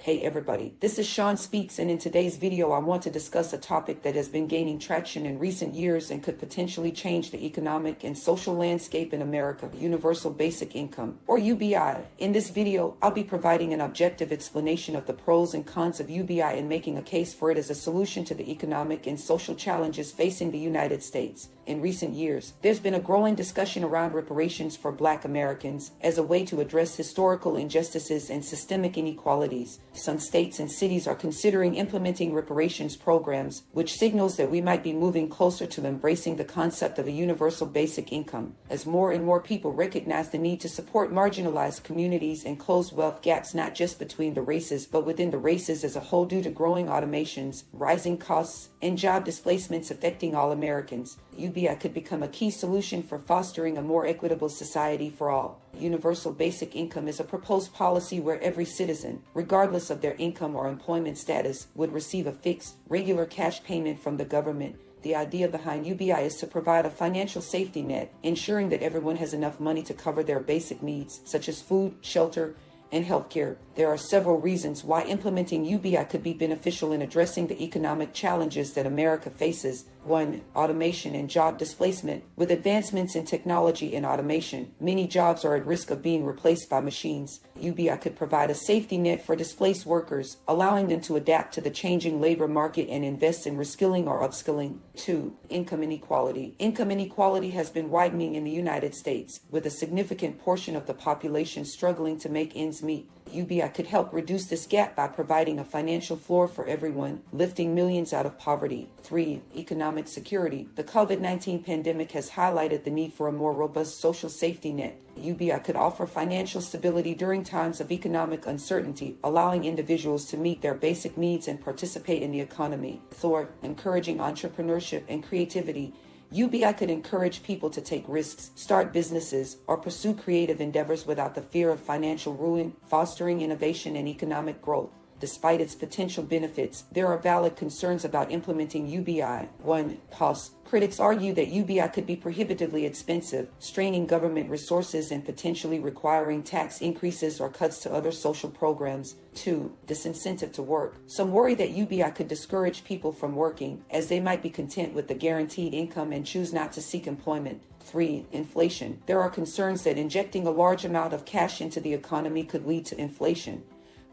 Hey everybody, this is Sean Speaks, and in today's video I want to discuss a topic that has been gaining traction in recent years and could potentially change the economic and social landscape in America: universal basic income, or UBI. In this video, I'll be providing an objective explanation of the pros and cons of UBI and making a case for it as a solution to the economic and social challenges facing the United States. In recent years, there's been a growing discussion around reparations for Black Americans as a way to address historical injustices and systemic inequalities. Some states and cities are considering implementing reparations programs, which signals that we might be moving closer to embracing the concept of a universal basic income, as more and more people recognize the need to support marginalized communities and close wealth gaps not just between the races but within the races as a whole due to growing automations, rising costs, and job displacements affecting all Americans. UBI could become a key solution for fostering a more equitable society for all. Universal basic income is a proposed policy where every citizen, regardless of their income or employment status, would receive a fixed, regular cash payment from the government. The idea behind UBI is to provide a financial safety net, ensuring that everyone has enough money to cover their basic needs, such as food, shelter, and healthcare. There are several reasons why implementing UBI could be beneficial in addressing the economic challenges that America faces. 1. Automation and job displacement. With advancements in technology and automation, many jobs are at risk of being replaced by machines. UBI could provide a safety net for displaced workers, allowing them to adapt to the changing labor market and invest in reskilling or upskilling. 2. Income inequality. Income inequality has been widening in the United States, with a significant portion of the population struggling to make ends meet. UBI could help reduce this gap by providing a financial floor for everyone, lifting millions out of poverty. 3. Economic security. The COVID-19 pandemic has highlighted the need for a more robust social safety net. UBI could offer financial stability during times of economic uncertainty, allowing individuals to meet their basic needs and participate in the economy. 4. Encouraging entrepreneurship and creativity. UBI could encourage people to take risks, start businesses, or pursue creative endeavors without the fear of financial ruin, fostering innovation and economic growth. Despite its potential benefits, there are valid concerns about implementing UBI. 1. Costs. Critics argue that UBI could be prohibitively expensive, straining government resources and potentially requiring tax increases or cuts to other social programs. 2. Disincentive to work. Some worry that UBI could discourage people from working, as they might be content with the guaranteed income and choose not to seek employment. 3. Inflation. There are concerns that injecting a large amount of cash into the economy could lead to inflation,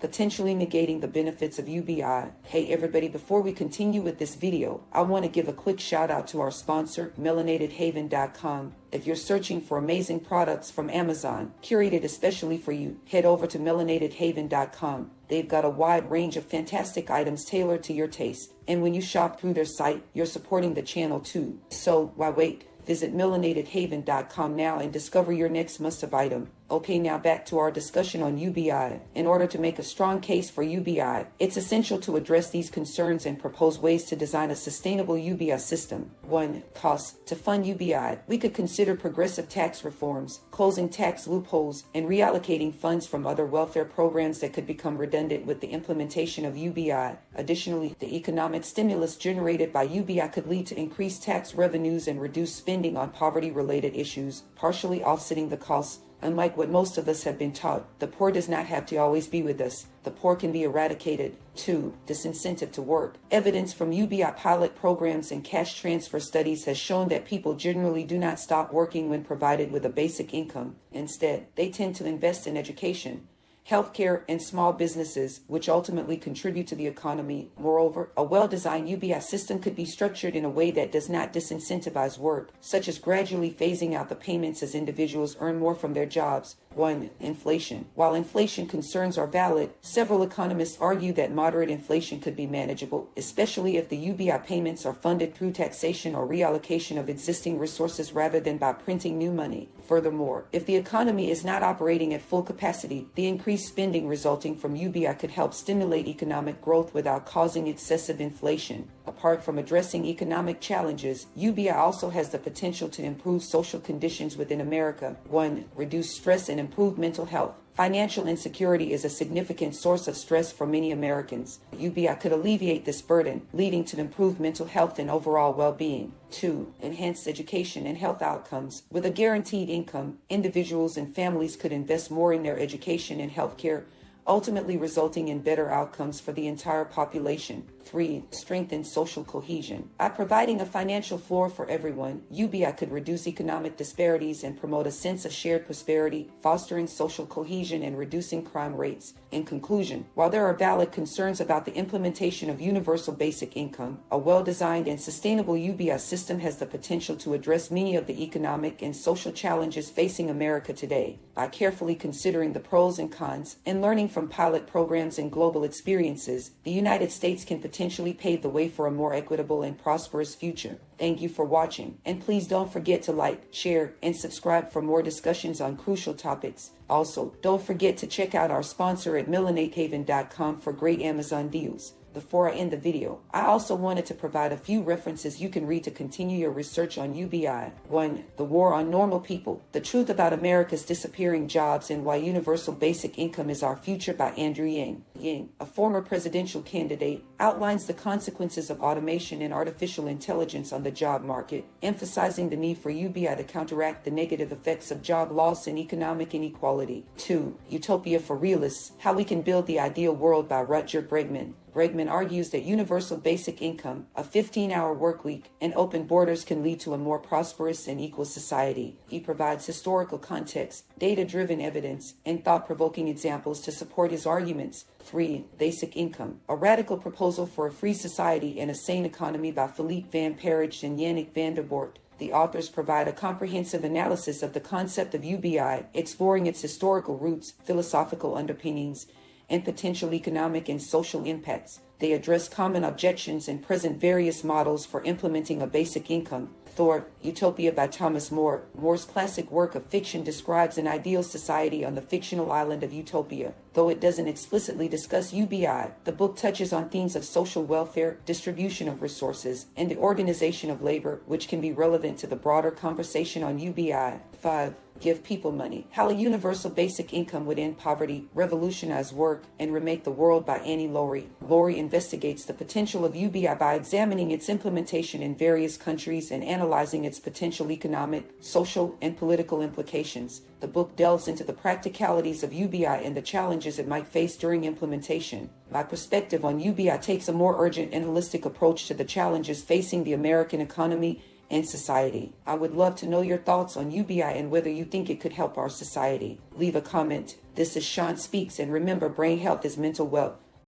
potentially negating the benefits of UBI. Hey everybody, before we continue with this video, I want to give a quick shout out to our sponsor, melanatedhaven.com. If you're searching for amazing products from Amazon, curated especially for you, head over to melanatedhaven.com. They've got a wide range of fantastic items tailored to your taste. And when you shop through their site, you're supporting the channel too. So why wait? Visit melanatedhaven.com now and discover your next must-have item. Okay, now back to our discussion on UBI. In order to make a strong case for UBI, it's essential to address these concerns and propose ways to design a sustainable UBI system. 1. Costs. To fund UBI, we could consider progressive tax reforms, closing tax loopholes, and reallocating funds from other welfare programs that could become redundant with the implementation of UBI. Additionally, the economic stimulus generated by UBI could lead to increased tax revenues and reduced spending on poverty-related issues, partially offsetting the costs. Unlike what most of us have been taught, the poor does not have to always be with us. The poor can be eradicated. 2. Disincentive to work. Evidence from UBI pilot programs and cash transfer studies has shown that people generally do not stop working when provided with a basic income. Instead, they tend to invest in education, healthcare, and small businesses, which ultimately contribute to the economy. Moreover, a well-designed UBI system could be structured in a way that does not disincentivize work, such as gradually phasing out the payments as individuals earn more from their jobs. 1. Inflation. While inflation concerns are valid, several economists argue that moderate inflation could be manageable, especially if the UBI payments are funded through taxation or reallocation of existing resources rather than by printing new money. Furthermore, if the economy is not operating at full capacity, the increased spending resulting from UBI could help stimulate economic growth without causing excessive inflation. Apart from addressing economic challenges, UBI also has the potential to improve social conditions within America. 1. Reduce stress and improve mental health. Financial insecurity is a significant source of stress for many Americans. UBI could alleviate this burden, leading to improved mental health and overall well-being. 2. Enhanced education and health outcomes. With a guaranteed income, individuals and families could invest more in their education and healthcare, ultimately resulting in better outcomes for the entire population. 3. Strengthen social cohesion. By providing a financial floor for everyone, UBI could reduce economic disparities and promote a sense of shared prosperity, fostering social cohesion and reducing crime rates. In conclusion, while there are valid concerns about the implementation of universal basic income, a well-designed and sustainable UBI system has the potential to address many of the economic and social challenges facing America today. By carefully considering the pros and cons and learning from pilot programs and global experiences, the United States can potentially pave the way for a more equitable and prosperous future. Thank you for watching, and please don't forget to like, share, and subscribe for more discussions on crucial topics. Also, don't forget to check out our sponsor at MillenHaven.com for great Amazon deals. Before I end the video, I also wanted to provide a few references you can read to continue your research on UBI. 1. The War on Normal People: The Truth About America's Disappearing Jobs and Why Universal Basic Income is Our Future by Andrew Yang. Yang, a former presidential candidate, outlines the consequences of automation and artificial intelligence on the job market, emphasizing the need for UBI to counteract the negative effects of job loss and economic inequality. 2. Utopia for Realists: How We Can Build the Ideal World by Rutger Bregman. Bregman argues that universal basic income, a 15-hour work week, and open borders can lead to a more prosperous and equal society. He provides historical context, data-driven evidence, and thought-provoking examples to support his arguments. 3. Basic Income: A Radical Proposal for a Free Society and a Sane Economy by Philippe Van Perich and Yannick van der Bort. The authors provide a comprehensive analysis of the concept of UBI, exploring its historical roots, philosophical underpinnings, and potential economic and social impacts. They address common objections and present various models for implementing a basic income. Thor, Utopia by Thomas More. More's classic work of fiction describes an ideal society on the fictional island of Utopia. Though it doesn't explicitly discuss UBI, the book touches on themes of social welfare, distribution of resources, and the organization of labor, which can be relevant to the broader conversation on UBI. 5. Give People Money: How a Universal Basic Income Would End Poverty, Revolutionize Work, and Remake the World by Annie Laurie. Laurie investigates the potential of UBI by examining its implementation in various countries and analyzing its potential economic, social, and political implications. The book delves into the practicalities of UBI and the challenges it might face during implementation. My perspective on UBI takes a more urgent and holistic approach to the challenges facing the American economy and society. I would love to know your thoughts on UBI and whether you think it could help our society. Leave a comment. This is Sean Speaks, and remember, brain health is mental wealth.